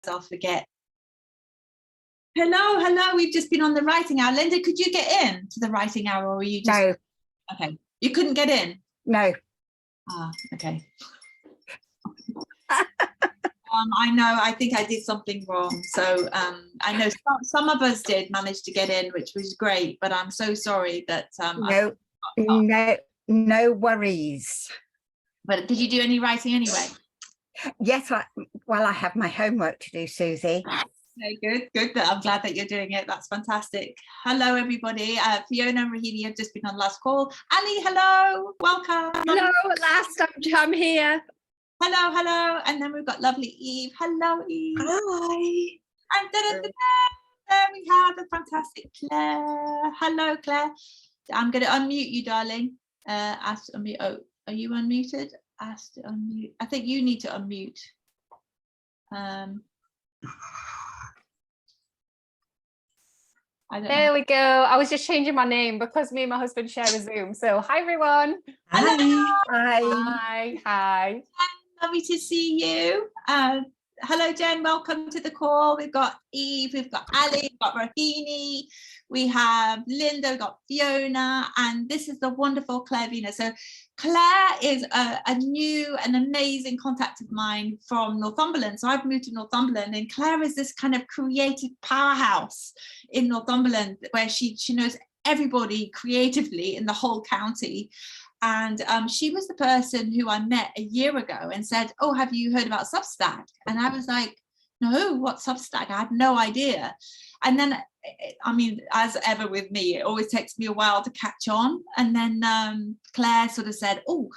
I'll forget. Hello. We've just been on the writing hour. Linda, could you get in to the writing hour, or were you just... No. Okay. You couldn't get in? No. Ah, okay. I know, I think I did something wrong. So I know some of us did manage to get in, which was great, but I'm so sorry that... No worries. But did you do any writing anyway? Yes, I have my homework to do, Susie. Okay, good. I'm glad that you're doing it. That's fantastic. Hello, everybody. Fiona and Rahini have just been on last call. Ali, hello. Welcome. Hello, at last I'm here. Hello. And then we've got lovely Eve. Hello, Eve. Hi. And there we have the fantastic Claire. Hello, Claire. I'm going to unmute you, darling. Ask to unmute. Oh, are you unmuted? Ask to unmute. I think you need to unmute. There we go. I was just changing my name because me and my husband share a Zoom. So hi, everyone. Hi. Lovely to see you. Hello, Jen. Welcome to the call. We've got Eve, we've got Ali, we've got Rahini, we have Linda, we've got Fiona, and this is the wonderful Claire Vina. So Claire is a new and amazing contact of mine from Northumberland. So I've moved to Northumberland, and Claire is this kind of creative powerhouse in Northumberland where she knows everybody creatively in the whole county. And she was the person who I met a year ago and said, oh, have you heard about Substack? And I was like, no, what's Substack? I had no idea. And then, I mean, as ever with me, it always takes me a while to catch on. And then Claire sort of said, oh,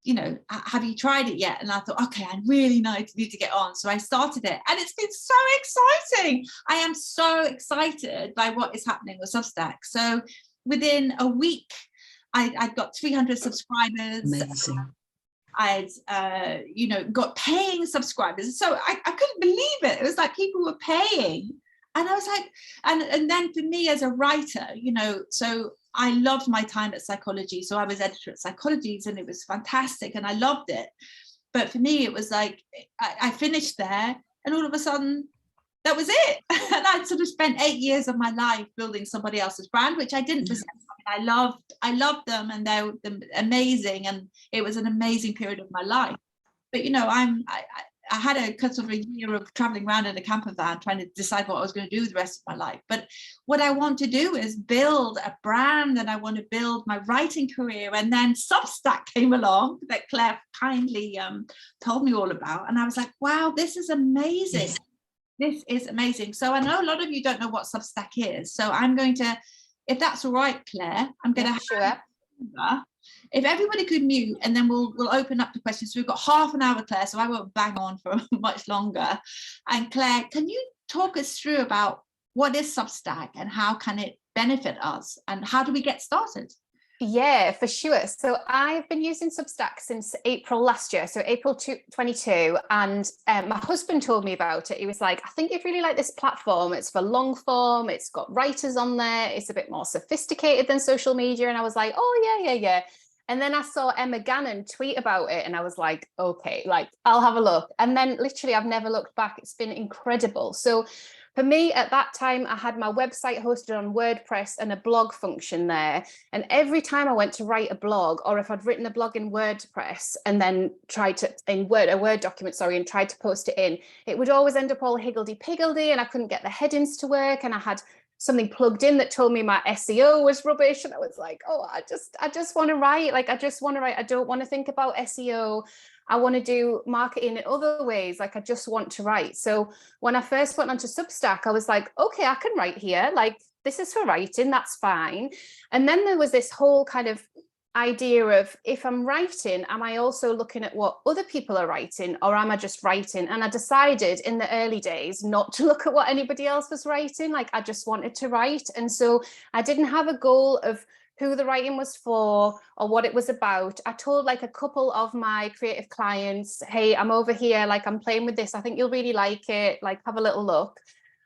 you know, have you tried it yet? And I thought, okay, I really need to get on. So I started it, and it's been so exciting. I am so excited by what is happening with Substack. So within a week, I'd got 300 subscribers. Amazing. I'd got paying subscribers. So I couldn't believe it. It was like people were paying. And I was like, and then for me as a writer, you know, so I loved my time at Psychology. So I was editor at Psychology, and it was fantastic and I loved it. But for me, it was like, I finished there, and all of a sudden, that was it. And I'd sort of spent 8 years of my life building somebody else's brand, which I didn't resent. I loved them, and they're amazing, and it was an amazing period of my life. But you know, I had a sort of a year of traveling around in a camper van trying to decide what I was going to do with the rest of my life. But what I want to do is build a brand, and I want to build my writing career. And then Substack came along that Claire kindly told me all about, and I was like, wow, this is amazing. This is amazing. So I know a lot of you don't know what Substack is. So I'm going to, if that's all right, Claire, I'm going to sure. If everybody could mute, and then we'll open up the questions. So we've got half an hour, Claire, so I won't bang on for much longer. And Claire, can you talk us through about what is Substack and how can it benefit us, and how do we get started? Yeah, for sure. So I've been using Substack since April last year, so April 22, and my husband told me about it. He was like, I think you'd really like this platform. It's for long form, it's got writers on there, it's a bit more sophisticated than social media. And I was like, oh yeah. And then I saw Emma Gannon tweet about it, and I was like, okay, like I'll have a look. And then literally I've never looked back. It's been incredible. So for me at that time, I had my website hosted on WordPress and a blog function there. And every time I went to write a blog, or if I'd written a blog in WordPress and then tried to, a Word document, and tried to post it in, it would always end up all higgledy-piggledy, and I couldn't get the headings to work. And I had something plugged in that told me my SEO was rubbish. And I was like, oh, I just want to write. Like, I just want to write. I don't want to think about SEO. I want to do marketing in other ways. Like, I just want to write. So when I first went onto Substack, I was like, okay, I can write here. Like, this is for writing. That's fine. And then there was this whole kind of idea of, if I'm writing, am I also looking at what other people are writing, or am I just writing? And I decided in the early days not to look at what anybody else was writing. Like, I just wanted to write. And so I didn't have a goal of who the writing was for or what it was about. I told like a couple of my creative clients, hey, I'm over here, like I'm playing with this. I think you'll really like it, like have a little look.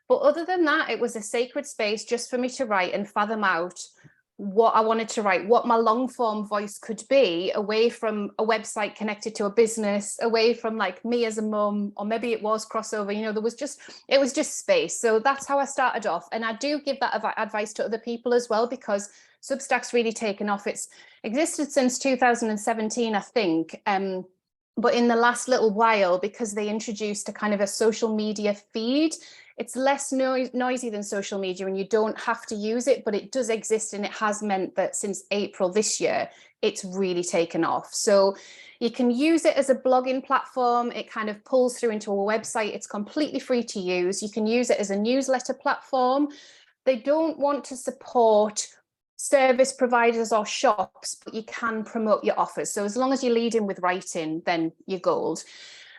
But other than that, it was a sacred space just for me to write and fathom out what I wanted to write, what my long form voice could be, away from a website connected to a business, away from like me as a mum, or maybe it was crossover, you know, it was just space. So that's how I started off. And I do give that advice to other people as well, because Substack's really taken off. It's existed since 2017, I think. But in the last little while, because they introduced a kind of a social media feed, it's less noisy than social media, and you don't have to use it, but it does exist. And it has meant that since April this year, it's really taken off. So you can use it as a blogging platform. It kind of pulls through into a website. It's completely free to use. You can use it as a newsletter platform. They don't want to support service providers or shops, but you can promote your offers. So as long as you lead in with writing, then you're gold.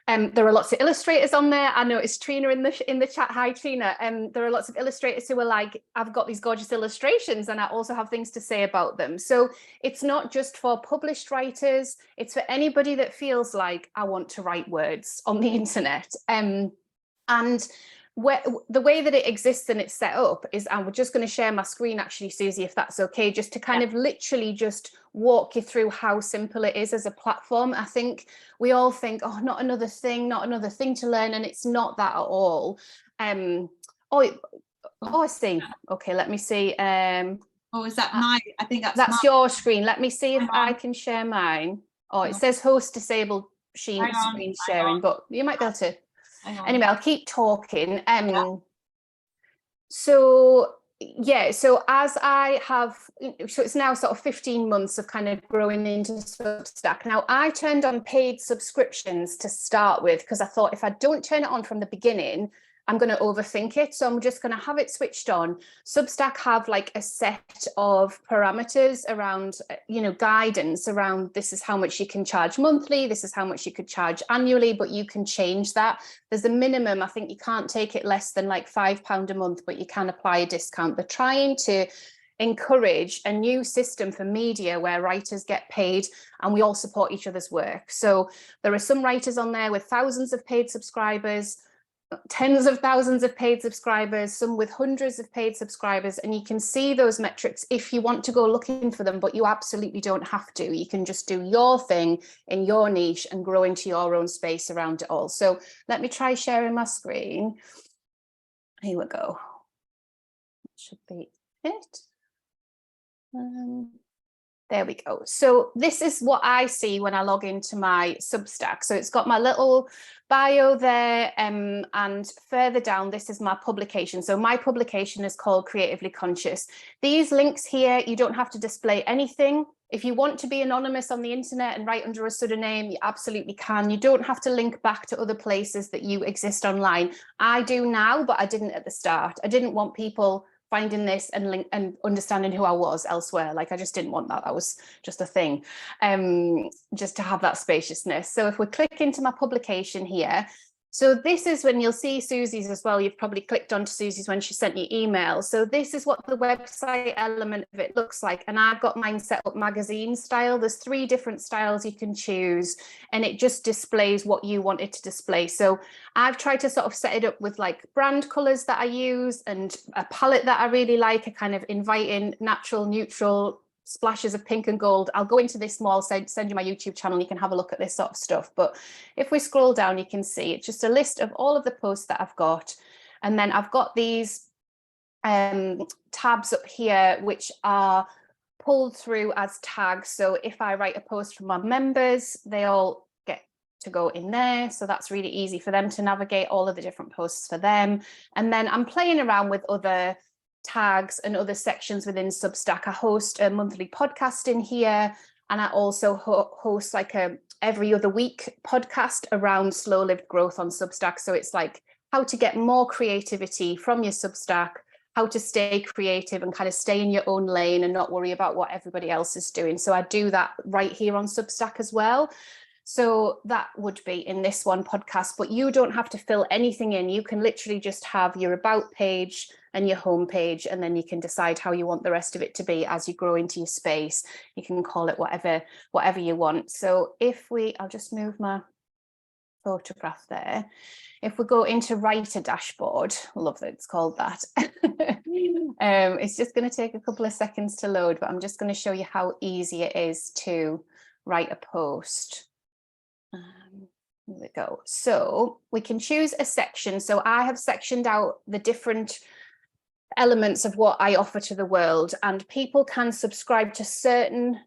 There are lots of illustrators on there. I noticed Trina in the chat. Hi, Trina. There are lots of illustrators who are like, I've got these gorgeous illustrations and I also have things to say about them. So it's not just for published writers. It's for anybody that feels like, I want to write words on the internet. And the way that it exists and it's set up is, I'm just going to share my screen actually, Susie, if that's okay, just to kind of literally just walk you through how simple it is as a platform. I think we all think, oh, not another thing to learn, and it's not that at all. I see. Okay, let me see. Oh, is that mine? I think that's your screen. Let me see if I can share mine. Oh, it says host disabled screen sharing, but you might be able to. Anyway, I'll keep talking. So as I have, so it's now sort of 15 months of kind of growing into Substack. Now, I turned on paid subscriptions to start with, because I thought if I don't turn it on from the beginning, I'm going to overthink it. So I'm just going to have it switched on. Substack have like a set of parameters around, you know, guidance around, this is how much you can charge monthly, this is how much you could charge annually, but you can change that. There's a minimum. I think you can't take it less than like £5 a month, but you can apply a discount. They're trying to encourage a new system for media where writers get paid and we all support each other's work. So there are some writers on there with thousands of paid subscribers, tens of thousands of paid subscribers, some with hundreds of paid subscribers, and you can see those metrics if you want to go looking for them, but you absolutely don't have to. You can just do your thing in your niche and grow into your own space around it all. So let me try sharing my screen. Here we go. That should be it. There we go. So this is what I see when I log into my Substack. So it's got my little bio there, and further down, this is my publication. So my publication is called Creatively Conscious. These links here, you don't have to display anything. If you want to be anonymous on the internet and write under a pseudonym, you absolutely can. You don't have to link back to other places that you exist online. I do now, but I didn't at the start. I didn't want people finding this and link and understanding who I was elsewhere. Like, I just didn't want that. That was just a thing, just to have that spaciousness. So if we click into my publication here, so this is when you'll see Susie's as well. You've probably clicked onto Susie's when she sent you email. So this is what the website element of it looks like. And I've got mine set up magazine style. There's 3 different styles you can choose, and it just displays what you want it to display. So I've tried to sort of set it up with like brand colors that I use and a palette that I really like, a kind of inviting, natural, neutral, splashes of pink and gold. I'll go into this more, I'll send you my YouTube channel, you can have a look at this sort of stuff. But if we scroll down, you can see it's just a list of all of the posts that I've got. And then I've got these tabs up here, which are pulled through as tags. So if I write a post for my members, they all get to go in there. So that's really easy for them to navigate all of the different posts for them. And then I'm playing around with other tags and other sections within Substack. I host a monthly podcast in here, and I also host like a every other week podcast around slow-lived growth on Substack. So it's like how to get more creativity from your Substack, how to stay creative and kind of stay in your own lane and not worry about what everybody else is doing. So I do that right here on Substack as well. So that would be in this one podcast, but you don't have to fill anything in. You can literally just have your about page and your home page, and then you can decide how you want the rest of it to be as you grow into your space. You can call it whatever you want. So if I'll just move my photograph there. If we go into writer dashboard, I love that it's called that. It's just going to take a couple of seconds to load, but I'm just going to show you how easy it is to write a post. Here we go. So we can choose a section. So I have sectioned out the different elements of what I offer to the world, and people can subscribe to certain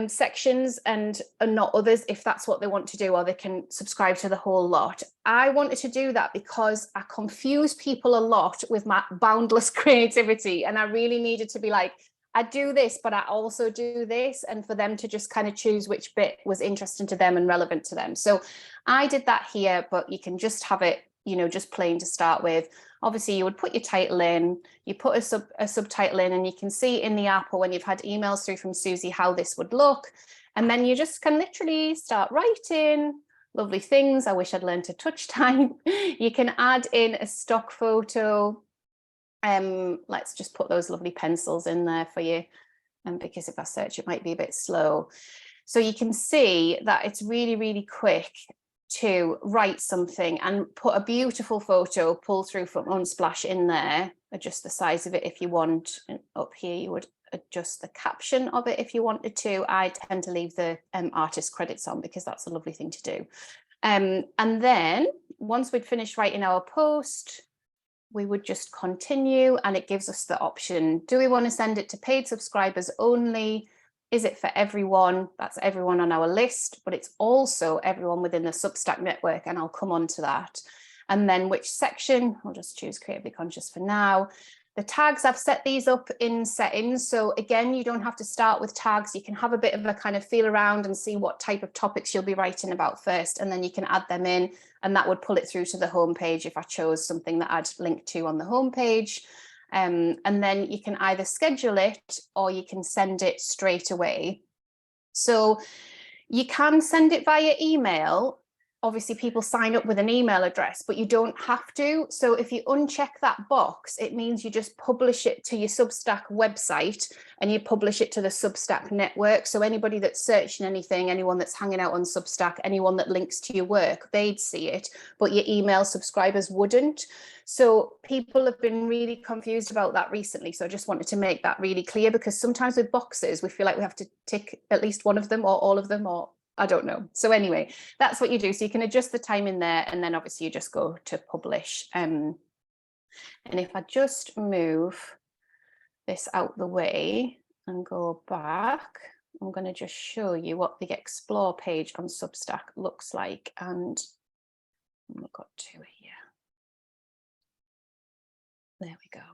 sections and not others if that's what they want to do, or they can subscribe to the whole lot. I wanted to do that because I confuse people a lot with my boundless creativity, and I really needed to be like, I do this, but I also do this, and for them to just kind of choose which bit was interesting to them and relevant to them. So I did that here, but you can just have it, you know, just plain to start with. Obviously, you would put your title in, you put a subtitle in, and you can see in the app or when you've had emails through from Susie how this would look. And then you just can literally start writing lovely things. I wish I'd learned to touch type. You can add in a stock photo. Let's just put those lovely pencils in there for you. And because if I search, it might be a bit slow. So you can see that it's really, really quick to write something and put a beautiful photo, pull through from Unsplash in there, adjust the size of it if you want. And up here, you would adjust the caption of it if you wanted to. I tend to leave the artist credits on because that's a lovely thing to do. And then once we'd finished writing our post, we would just continue, and it gives us the option. Do we want to send it to paid subscribers only? Is it for everyone? That's everyone on our list, but it's also everyone within the Substack network, and I'll come on to that. And then which section, I'll just choose Creatively Conscious for now. The tags, I've set these up in settings. So again, you don't have to start with tags. You can have a bit of a kind of feel around and see what type of topics you'll be writing about first, and then you can add them in, and that would pull it through to the homepage if I chose something that I'd link to on the homepage. And then you can either schedule it or you can send it straight away. So you can send it via email. Obviously, people sign up with an email address, but you don't have to. So if you uncheck that box, it means you just publish it to your Substack website and you publish it to the Substack network. So anybody that's searching anything, anyone that's hanging out on Substack, anyone that links to your work, they'd see it, but your email subscribers wouldn't. So people have been really confused about that recently. So I just wanted to make that really clear, because sometimes with boxes, we feel like we have to tick at least one of them or all of them, or I don't know. So anyway, that's what you do. So you can adjust the time in there, and then obviously you just go to publish. And if I just move this out the way and go back, I'm going to just show you what the explore page on Substack looks like. And we've got two here. There we go.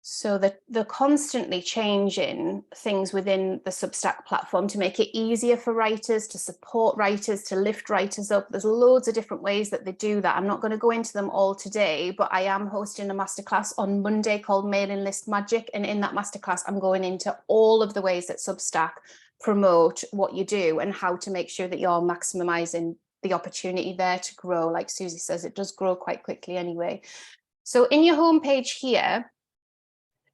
So they're constantly changing things within the Substack platform to make it easier for writers, to support writers, to lift writers up. There's loads of different ways that they do that. I'm not going to go into them all today, but I am hosting a masterclass on Monday called Mailing List Magic. And in that masterclass, I'm going into all of the ways that Substack promote what you do and how to make sure that you're maximizing the opportunity there to grow. Like Susie says, it does grow quite quickly anyway. So in your homepage here,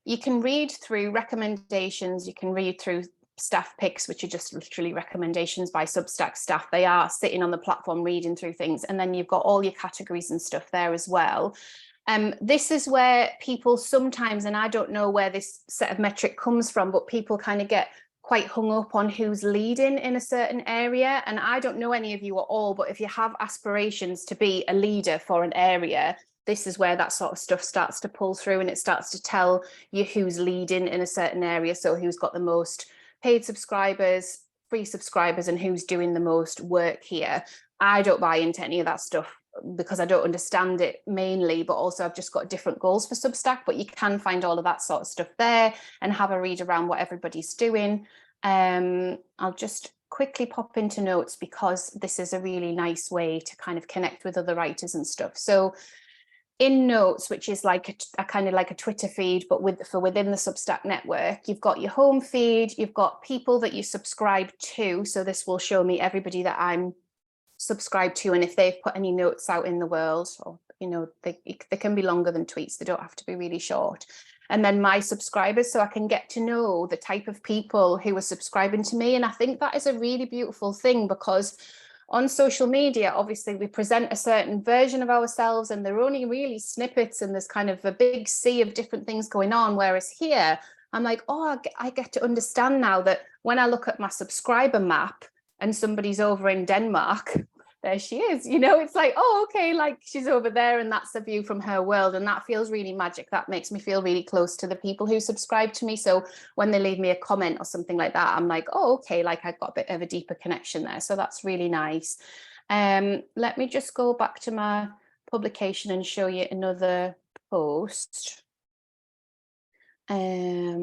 you can read through recommendations, you can read through staff picks, which are just literally recommendations by Substack staff. They are sitting on the platform reading through things, and then you've got all your categories and stuff there as well. This is where people sometimes, and I don't know where this set of metric comes from, but people kind of get quite hung up on who's leading in a certain area. And I don't know any of you at all, but if you have aspirations to be a leader for an area, this is where that sort of stuff starts to pull through, and it starts to tell you who's leading in a certain area. So who's got the most paid subscribers, free subscribers, and who's doing the most work here. I don't buy into any of that stuff because I don't understand it mainly, but also I've just got different goals for Substack. But you can find all of that sort of stuff there and have a read around what everybody's doing. I'll just quickly pop into notes because this is a really nice way to kind of connect with other writers and stuff. So in notes, which is like a kind of like a Twitter feed, but within the Substack network, you've got your home feed, you've got people that you subscribe to. So this will show me everybody that I'm subscribed to, and if they've put any notes out in the world, or you know, they can be longer than tweets, they don't have to be really short. And then my subscribers, so I can get to know the type of people who are subscribing to me. And I think that is a really beautiful thing, because on social media, obviously we present a certain version of ourselves and they're only really snippets, and there's kind of a big sea of different things going on. Whereas here, I'm like, oh, I get to understand now that when I look at my subscriber map and somebody's over in Denmark, there she is, you know, it's like, oh, okay, like she's over there and that's a view from her world. And that feels really magic. That makes me feel really close to the people who subscribe to me. So when they leave me a comment or something like that, I'm like, oh, okay, like I've got a bit of a deeper connection there. So that's really nice. Let me just go back to my publication and show you another post. Here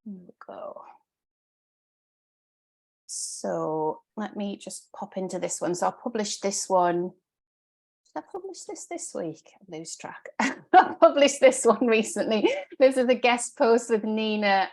we go. So let me just pop into this one. So I published this one. Did I publish this week? I lose track. I published this one recently. This is a guest post with Nina,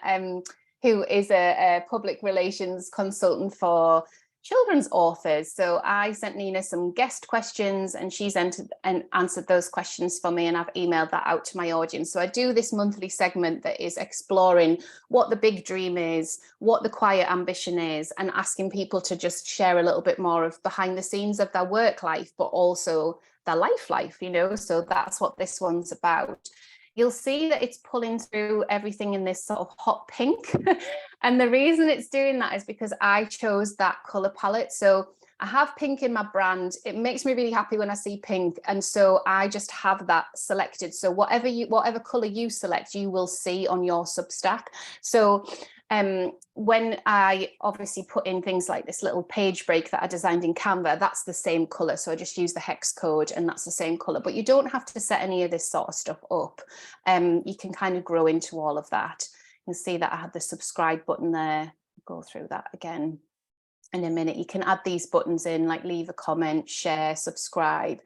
who is a public relations consultant for children's authors. So I sent Nina some guest questions and she's entered and answered those questions for me, and I've emailed that out to my audience. So I do this monthly segment that is exploring what the big dream is, what the quiet ambition is, and asking people to just share a little bit more of behind the scenes of their work life, but also their life, you know. So that's what this one's about. You'll see that it's pulling through everything in this sort of hot pink. And the reason it's doing that is because I chose that color palette. So I have pink in my brand. It makes me really happy when I see pink. And so I just have that selected. So whatever color you select, you will see on your Substack. So when I obviously put in things like this little page break that I designed in Canva, that's the same color. So I just use the hex code and that's the same color, but you don't have to set any of this sort of stuff up. You can kind of grow into all of that. You can see that I have the subscribe button there. Go through that again in a minute. You can add these buttons in, like leave a comment, share, subscribe.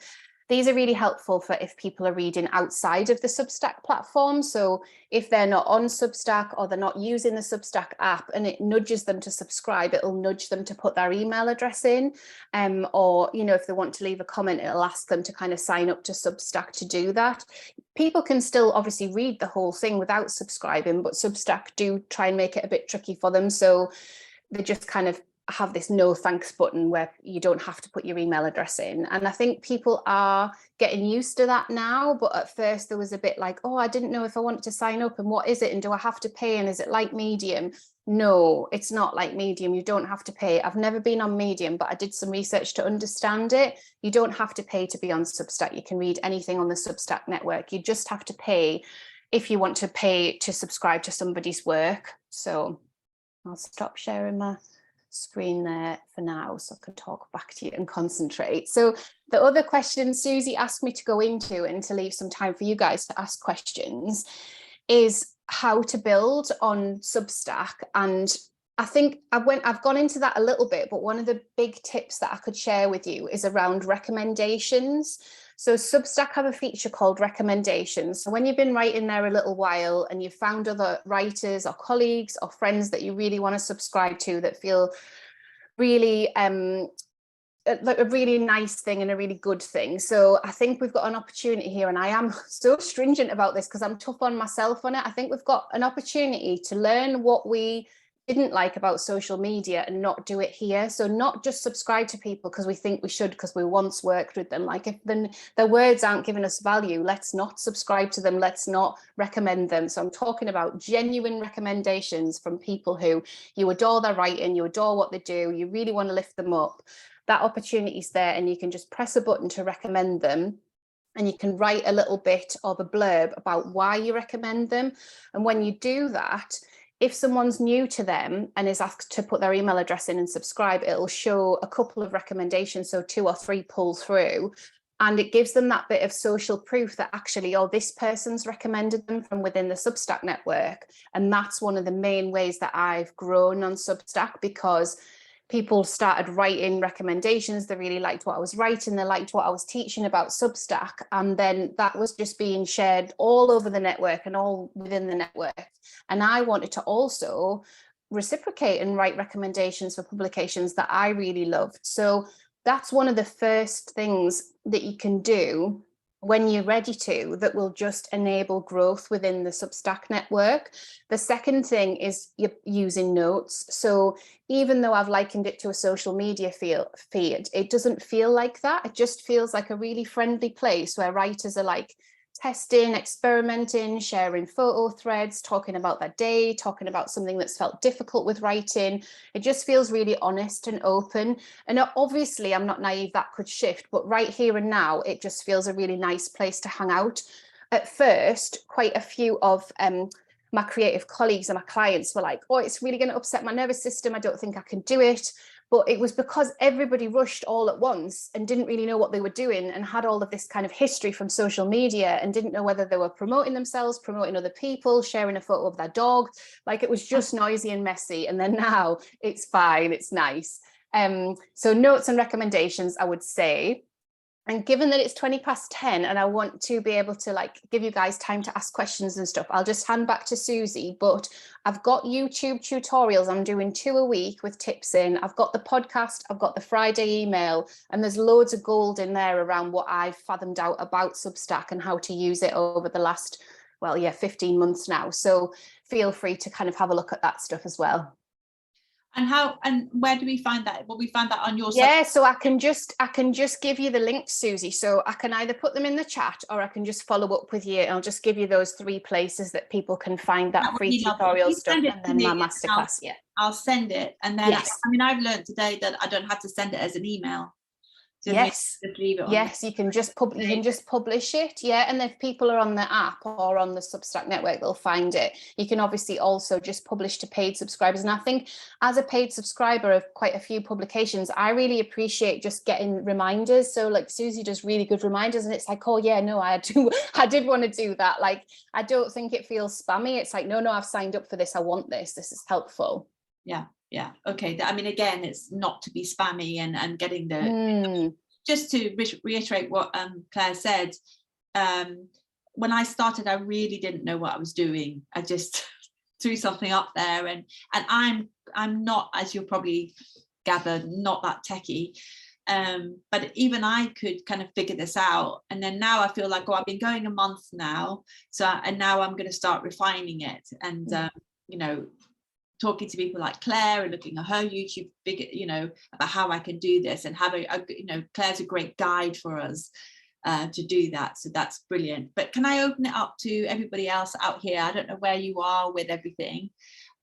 These are really helpful for if people are reading outside of the Substack platform. So if they're not on Substack or they're not using the Substack app and it nudges them to subscribe, it'll nudge them to put their email address in. Or, you know, if they want to leave a comment, it'll ask them to kind of sign up to Substack to do that. People can still obviously read the whole thing without subscribing, but Substack do try and make it a bit tricky for them. So they just kind of have this no thanks button where you don't have to put your email address in. And I think people are getting used to that now, but at first there was a bit like, oh, I didn't know if I wanted to sign up and what is it and do I have to pay and is it like Medium? No, it's not like Medium. You don't have to pay. I've never been on Medium, but I did some research to understand it. You don't have to pay to be on Substack. You can read anything on the Substack network. You just have to pay if you want to pay to subscribe to somebody's work. So I'll stop sharing my screen there for now so I can talk back to you and concentrate. So the other question Susie asked me to go into and to leave some time for you guys to ask questions is how to build on Substack. And I think I've gone into that a little bit, but one of the big tips that I could share with you is around recommendations. So Substack have a feature called recommendations. So when you've been writing there a little while and you've found other writers or colleagues or friends that you really want to subscribe to that feel really like a really nice thing and a really good thing. So I think we've got an opportunity here, and I am so stringent about this because I'm tough on myself on it. I think we've got an opportunity to learn what we didn't like about social media and not do it here. So not just subscribe to people because we think we should because we once worked with them. Like if their words aren't giving us value, let's not subscribe to them. Let's not recommend them. So I'm talking about genuine recommendations from people who you adore their writing, you adore what they do, you really want to lift them up. That opportunity is there, and you can just press a button to recommend them. And you can write a little bit of a blurb about why you recommend them. And when you do that, if someone's new to them and is asked to put their email address in and subscribe, it'll show a couple of recommendations, so 2 or 3 pull through, and it gives them that bit of social proof that actually, oh, this person's recommended them from within the Substack network. And that's one of the main ways that I've grown on Substack, because people started writing recommendations. They really liked what I was writing. They liked what I was teaching about Substack. And then that was just being shared all over the network and all within the network. And I wanted to also reciprocate and write recommendations for publications that I really loved. So that's one of the first things that you can do when you're ready to, that will just enable growth within the Substack network. The second thing is you're using notes. So even though I've likened it to a social media feed, it doesn't feel like that. It just feels like a really friendly place where writers are like testing, experimenting, sharing photo threads, talking about their day, talking about something that's felt difficult with writing. It just feels really honest and open. And obviously, I'm not naive, that could shift, but right here and now, it just feels a really nice place to hang out. At first, quite a few of my creative colleagues and my clients were like, oh, it's really going to upset my nervous system. I don't think I can do it. But it was because everybody rushed all at once and didn't really know what they were doing and had all of this kind of history from social media and didn't know whether they were promoting themselves, promoting other people, sharing a photo of their dog. Like, it was just noisy and messy. And then now it's fine, it's nice. So notes and recommendations, I would say. And given that it's 10:20 and I want to be able to like give you guys time to ask questions and stuff, I'll just hand back to Susie. But I've got YouTube tutorials. I'm doing 2 a week with tips in. I've got the podcast, I've got the Friday email, and there's loads of gold in there around what I've fathomed out about Substack and how to use it over the last, 15 months now. So feel free to kind of have a look at that stuff as well. And where do we find that? Well, we found that on your Substack. So I can just give you the links, Susie. So I can either put them in the chat or I can just follow up with you. I'll just give you those 3 places that people can find that free tutorial stuff, and then my masterclass. I'll send it, and then yes. I mean, I've learned today that I don't have to send it as an email. So yes, just leave it on. Yes, you can just publish it. Yeah, and if people are on the app or on the Substack network, they'll find it. You can obviously also just publish to paid subscribers. And I think as a paid subscriber of quite a few publications, I really appreciate just getting reminders. So like Susie does really good reminders, and it's like, oh yeah, no, I did want to do that. Like, I don't think it feels spammy. It's like, no, I've signed up for this. I want this. This is helpful. Yeah. Okay. I mean, again, it's not to be spammy and getting the, just to reiterate what Claire said, when I started, I really didn't know what I was doing. I just threw something up there, and I'm not, as you'll probably gather, not that techie. But even I could kind of figure this out. And then now I feel like, I've been going a month now. And now I'm going to start refining it. And, talking to people like Claire and looking at her YouTube, about how I can do this, and have Claire's a great guide for us to do that. So that's brilliant. But can I open it up to everybody else out here? I don't know where you are with everything.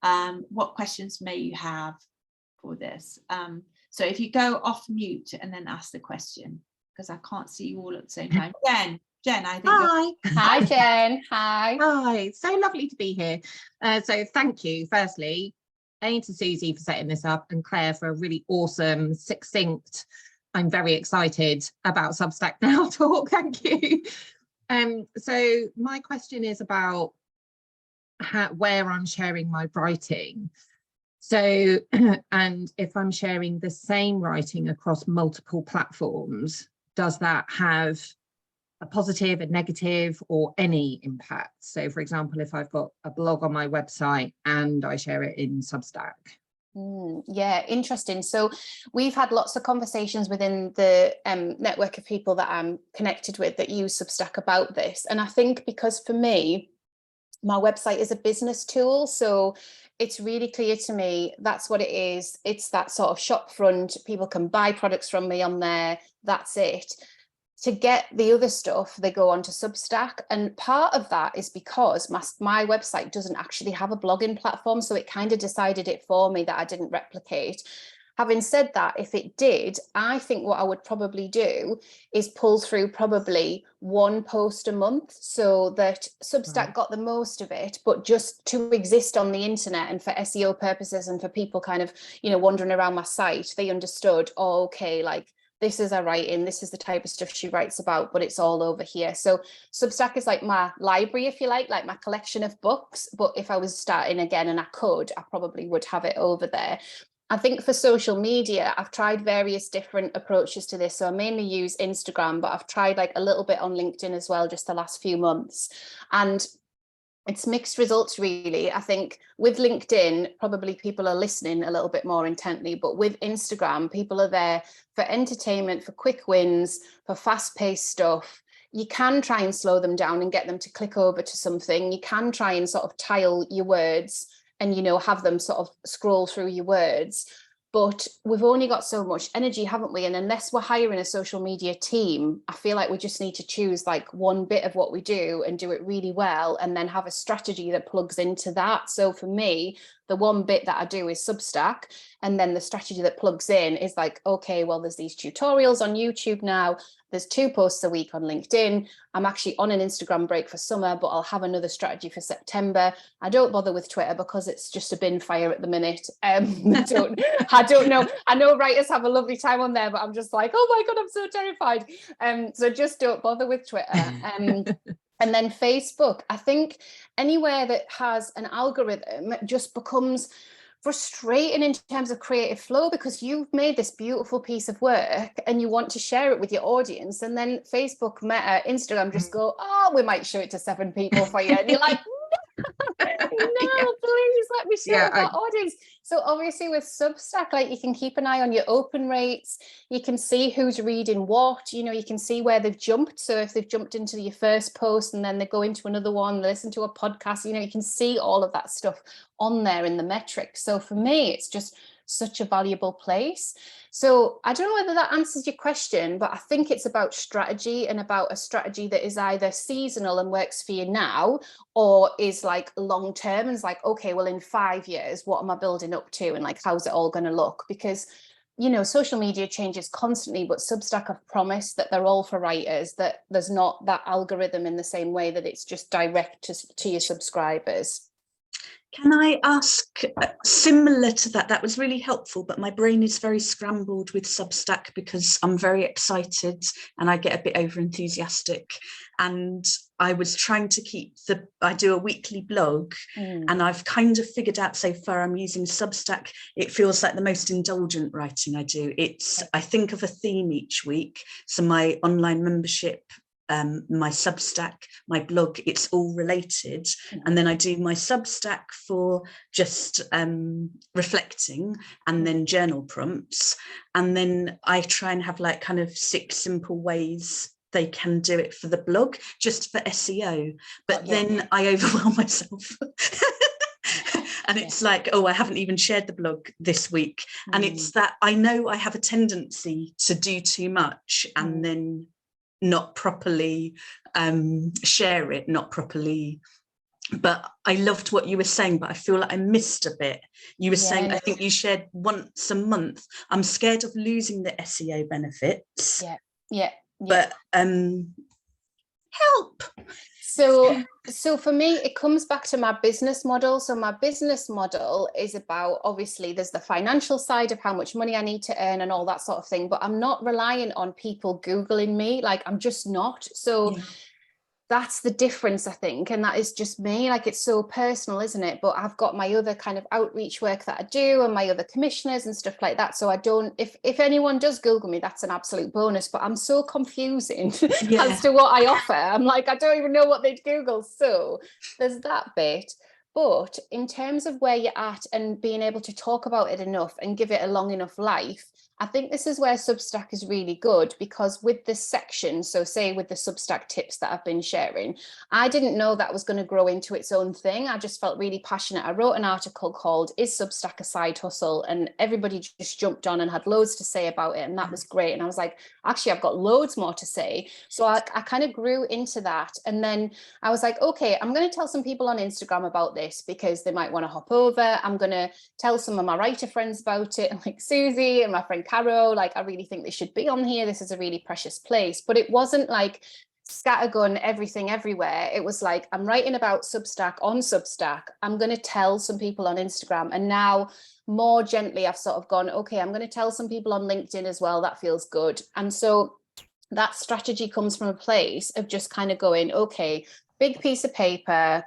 What questions may you have for this? So if you go off mute and then ask the question, because I can't see you all at the same time. Jen, I think. Hi, Jen. Hi. So lovely to be here. So thank you, firstly, to Susie for setting this up, and Claire for a really awesome, succinct, I'm very excited about Substack now talk. Thank you. So my question is about where I'm sharing my writing. So, and if I'm sharing the same writing across multiple platforms, does that have a positive, a negative, or any impact? So for example, if I've got a blog on my website and I share it in Substack. Yeah, interesting. So we've had lots of conversations within the network of people that I'm connected with that use Substack about this. And I think because for me, my website is a business tool. So it's really clear to me that's what it is. It's that sort of shop front. People can buy products from me on there. That's it. To get the other stuff, they go onto Substack. And part of that is because my website doesn't actually have a blogging platform. So it kind of decided it for me that I didn't replicate. Having said that, if it did, I think what I would probably do is pull through probably 1 post a month so that Substack got the most of it, but just to exist on the internet and for SEO purposes and for people kind of, wandering around my site, they understood, oh, okay, like, this is her writing, this is the type of stuff she writes about, but it's all over here. So Substack is like my library, if you like my collection of books. But if I was starting again and I probably would have it over there. I think for social media, I've tried various different approaches to this. So I mainly use Instagram, but I've tried like a little bit on LinkedIn as well, just the last few months. And it's mixed results, really. I think with LinkedIn, probably people are listening a little bit more intently, but with Instagram, people are there for entertainment, for quick wins, for fast-paced stuff. you can try and slow them down and get them to click over to something. You can try and sort of tile your words and, you know, have them sort of scroll through your words. But we've only got so much energy, haven't we? And unless we're hiring a social media team, I feel like we just need to choose like one bit of what we do and do it really well, and then have a strategy that plugs into that. So for me, the one bit that I do is Substack, and then the strategy that plugs in is like, okay, well, there's these tutorials on YouTube now. There's 2 posts a week on LinkedIn. I'm actually on an Instagram break for summer, but I'll have another strategy for September. I don't bother with Twitter because it's just a bin fire at the minute. I don't know. I know writers have a lovely time on there, but I'm just like, oh my God, I'm so terrified. So just don't bother with Twitter. And then Facebook, I think anywhere that has an algorithm just becomes frustrating in terms of creative flow, because you've made this beautiful piece of work and you want to share it with your audience, and then Facebook, Meta, Instagram just go, oh, we might show it to 7 people for you, and you're like, no, please let me share with our audience. So obviously with Substack, like, you can keep an eye on your open rates, you can see who's reading what, you know, you can see where they've jumped. So if they've jumped into your first post and then they go into another one, listen to a podcast, you know, you can see all of that stuff on there in the metrics. So for me, it's just such a valuable place. So I don't know whether that answers your question, but I think it's about strategy, and about a strategy that is either seasonal and works for you now, or is like long term and is like, okay, well, in 5 years, what am I building up to, and like, how's it all going to look? Because, you know, social media changes constantly, but Substack have promised that they're all for writers, that there's not that algorithm in the same way that it's just direct to your subscribers. Can I ask, similar to that, that was really helpful, but my brain is very scrambled with Substack because I'm very excited and I get a bit over enthusiastic. And I was trying to keep I do a weekly blog, and I've kind of figured out so far I'm using Substack. It feels like the most indulgent writing I do. I think of a theme each week. So my online membership, my Substack, my blog, it's all related. And then I do my Substack for just reflecting, and then journal prompts. And then I try and have like kind of 6 simple ways they can do it for the blog, just for SEO. But then I overwhelm myself. And it's like, oh, I haven't even shared the blog this week. And it's that I know I have a tendency to do too much and then not properly share it, not properly. But I loved what you were saying, but I feel like I missed a bit. You were saying, I think you shared once a month. I'm scared of losing the SEO benefits. But help. So for me, it comes back to my business model. So my business model is about, obviously, there's the financial side of how much money I need to earn and all that sort of thing, but I'm not reliant on people Googling me. Like, I'm just not. So that's the difference, I think. And that is just me. Like, it's so personal, isn't it? But I've got my other kind of outreach work that I do, and my other commissioners and stuff like that. So I don't, if anyone does Google me, that's an absolute bonus, but I'm so confusing as to what I offer. I'm like, I don't even know what they'd Google. So there's that bit. But in terms of where you're at and being able to talk about it enough and give it a long enough life, I think this is where Substack is really good, because with this section, so say with the Substack tips that I've been sharing, I didn't know that was going to grow into its own thing. I just felt really passionate. I wrote an article called "Is Substack a Side Hustle?" and everybody just jumped on and had loads to say about it, and that was great. And I was like, actually, I've got loads more to say. So I kind of grew into that. And then I was like, okay, I'm going to tell some people on Instagram about this because they might want to hop over. I'm going to tell some of my writer friends about it, like Susie and my friend Caro. Like, I really think they should be on here. This is a really precious place. But it wasn't like scattergun everything everywhere. It was like, I'm writing about Substack on Substack. I'm going to tell some people on Instagram. And now more gently, I've sort of gone, okay, I'm going to tell some people on LinkedIn as well. That feels good. And so that strategy comes from a place of just kind of going, okay, big piece of paper.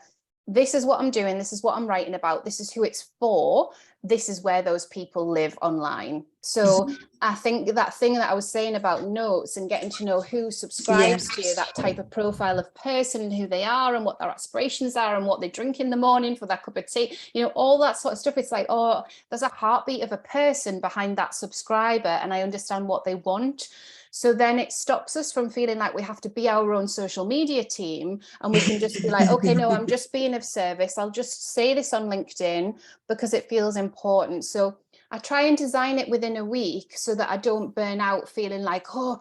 This is what I'm doing. This is what I'm writing about. This is who it's for. This is where those people live online. So I think that thing that I was saying about notes and getting to know who subscribes to you, that type of profile of person and who they are and what their aspirations are and what they drink in the morning for that cup of tea, you know, all that sort of stuff. It's like, oh, there's a heartbeat of a person behind that subscriber, and I understand what they want. So then it stops us from feeling like we have to be our own social media team, and we can just be like, okay, no, I'm just being of service. I'll just say this on LinkedIn because it feels important. So I try and design it within a week so that I don't burn out feeling like, oh,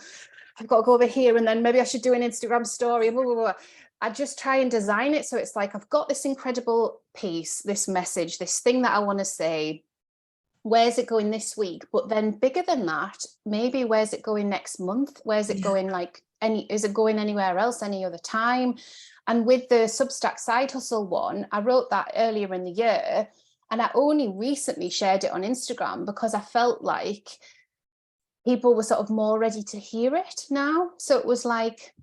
I've got to go over here and then maybe I should do an Instagram story, blah, blah, blah. I just try and design it so it's like, I've got this incredible piece, this message, this thing that I want to say. Where's it going this week? But then bigger than that, maybe where's it going next month? Where's it going, like, is it going anywhere else any other time? And with the Substack side hustle one, I wrote that earlier in the year, and I only recently shared it on Instagram because I felt like people were sort of more ready to hear it now. So it was like,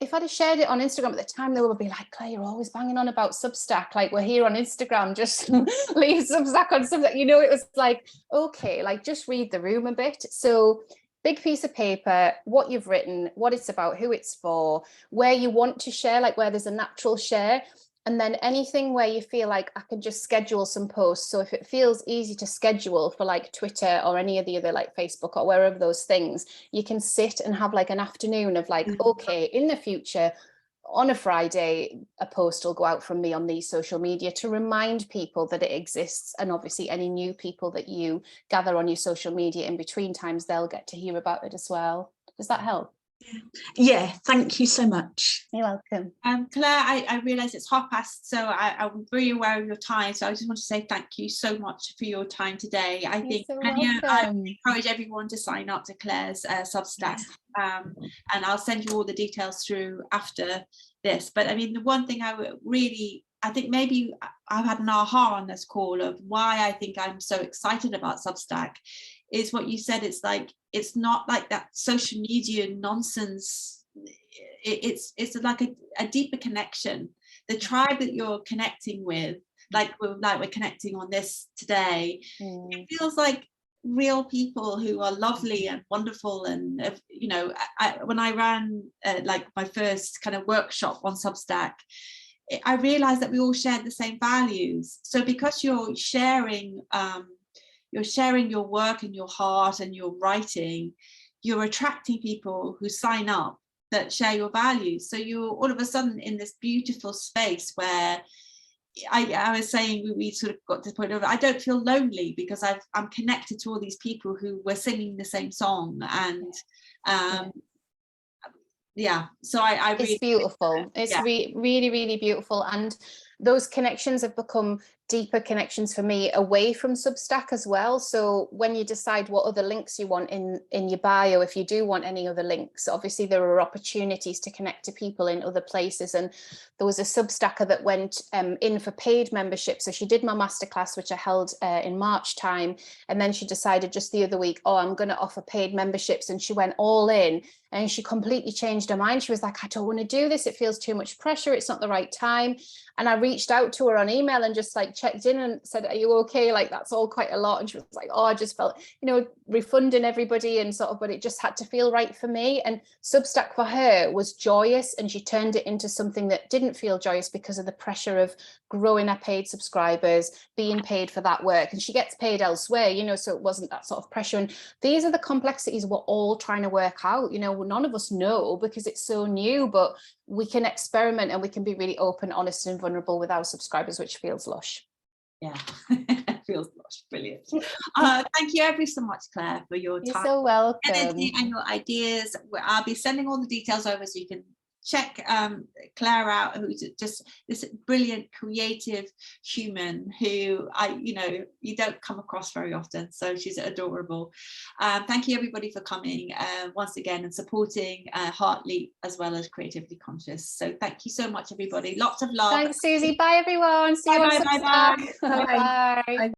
if I'd have shared it on Instagram at the time, they would be like, Claire, you're always banging on about Substack. Like, we're here on Instagram, just leave Substack on Substack. You know, it was like, okay, like, just read the room a bit. So big piece of paper, what you've written, what it's about, who it's for, where you want to share, like where there's a natural share. And then anything where you feel like I can just schedule some posts. So if it feels easy to schedule for like Twitter or any of the other, like Facebook or wherever those things, you can sit and have like an afternoon of like, okay, in the future, on a Friday, a post will go out from me on these social media to remind people that it exists. And obviously any new people that you gather on your social media in between times, they'll get to hear about it as well. Does that help? Yeah, thank you so much. You're welcome. Claire, I realise it's 5:30, so I'm very aware of your time. So I just want to say thank you so much for your time today. I think I encourage everyone to sign up to Claire's Substack, and I'll send you all the details through after this. But I mean, the one thing I think maybe I've had an aha on this call of why I think I'm so excited about Substack is what you said. It's like, it's not like that social media nonsense. It's like a deeper connection. The tribe that you're connecting with, like we're connecting on this today, it feels like real people who are lovely and wonderful. And you know, when I ran like my first kind of workshop on Substack, I realized that we all shared the same values. So because you're sharing your work and your heart and your writing, you're attracting people who sign up that share your values. So you're all of a sudden in this beautiful space where I was saying we sort of got to the point of, I don't feel lonely because I'm connected to all these people who were singing the same song. And so I it's beautiful. It's really, really beautiful. And those connections have become deeper connections for me away from Substack as well. So when you decide what other links you want in your bio, if you do want any other links, obviously there are opportunities to connect to people in other places. And there was a Substacker that went in for paid membership. So she did my masterclass, which I held in March time. And then she decided just the other week, oh, I'm going to offer paid memberships. And she went all in and she completely changed her mind. She was like, I don't want to do this. It feels too much pressure. It's not the right time. And I reached out to her on email and just like checked in and said, are you okay? Like, that's all quite a lot. And she was like, oh, I just felt, you know, refunding everybody and sort of, but it just had to feel right for me. And Substack for her was joyous, and she turned it into something that didn't feel joyous because of the pressure of growing her paid subscribers, being paid for that work. And she gets paid elsewhere, you know, so it wasn't that sort of pressure. And these are the complexities we're all trying to work out. You know, none of us know because it's so new, but we can experiment and we can be really open, honest and vulnerable with our subscribers, which feels lush. Yeah, it feels lush. Brilliant. Thank you ever so much, Claire, for your time. You're so welcome. Energy and your ideas. I'll be sending all the details over so you can check Claire out, who's just this brilliant creative human who you don't come across very often, so she's adorable. Thank you everybody for coming once again and supporting Heartleap as well as Creatively Conscious. So thank you so much everybody, lots of love. Thanks Susie. Bye everyone. See you on Substack. Bye.